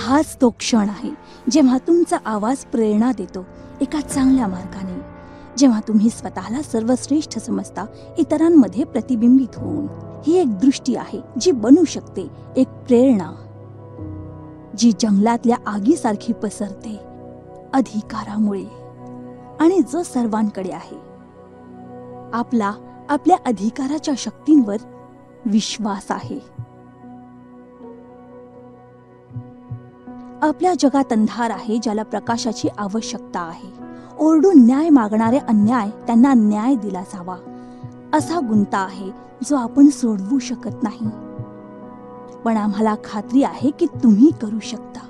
हाच तो क्षण आहे जेव्हा तुमचा आवाज प्रेरणा देतो एका चांगल्या मार्गाने, जेव्हा तुम्ही स्वतःला सर्वश्रेष्ठ समजता इतरांमध्ये प्रतिबिंबित होऊन. ही एक दृष्टी आहे जी बनू शकते एक प्रेरणा, जी जंगलातल्या आगीसारखी पसरते अधिकारामुळे, आणि जो सर्वांकडे आहे. आपल्या अधिकाराच्या शक्तींवर विश्वास आहे. आपल्या जगात अंधार आहे ज्याला प्रकाशाची आवश्यकता आहे. ओरडून न्याय मागणारे अन्याय त्यांना न्याय दिला जावा असा गुंता आहे जो आपण सोडवू शकत नाही. पण आम्हाला खात्री आहे की तुम्ही करू शकता.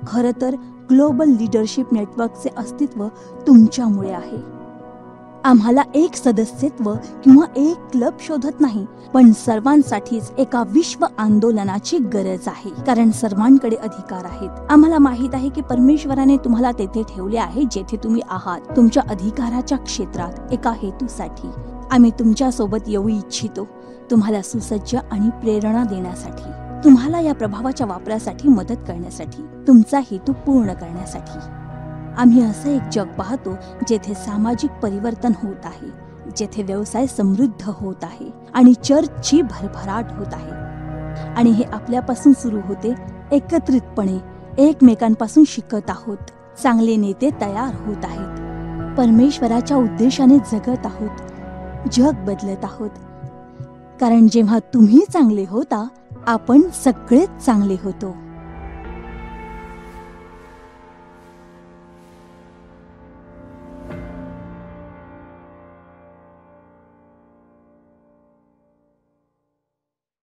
खरं तर ग्लोबल लीडरशिप नेटवर्कचे अस्तित्व तुमच्यामुळे आहे. आम्हाला एक सदस्यत्व किंवा एक क्लब शोधत नाही, पण सर्वांसाठीच एका विश्व आंदोलनाची गरज आहे. कारण सर्वांकडे अधिकार आहेत. आम्हाला माहित आहे की परमेश्वराने तुम्हाला तेथे ठेवले आहे जेथे तुम्ही आहात, तुमच्या अधिकाराच्या क्षेत्रात एका हेतूसाठी. आम्ही तुमच्या सोबत येऊ इच्छितो, तुम्हाला सुसज्ज आणि प्रेरणा देण्यासाठी, तुम्हाला या प्रभावाच्या वापरासाठी मदत करण्यासाठी, तुमचा हेतू पूर्ण करण्यासाठी. आम्ही असं एक जग पाहतो जेथे सामाजिक परिवर्तन होत आहे, जेथे व्यवसाय समृद्ध होत आहे आणि चर्चची भरभराट होत आहे. आणि हे आपल्यापासून सुरू होते. एकत्रितपणे एकमेकांपासून शिकत आहोत. चांगले नेते तयार होत आहेत. परमेश्वराच्या उद्देशाने जगत आहोत. जग बदलत आहोत. कारण जेव्हा तुम्ही चांगले होता, आपण सगळेच चांगले होतो.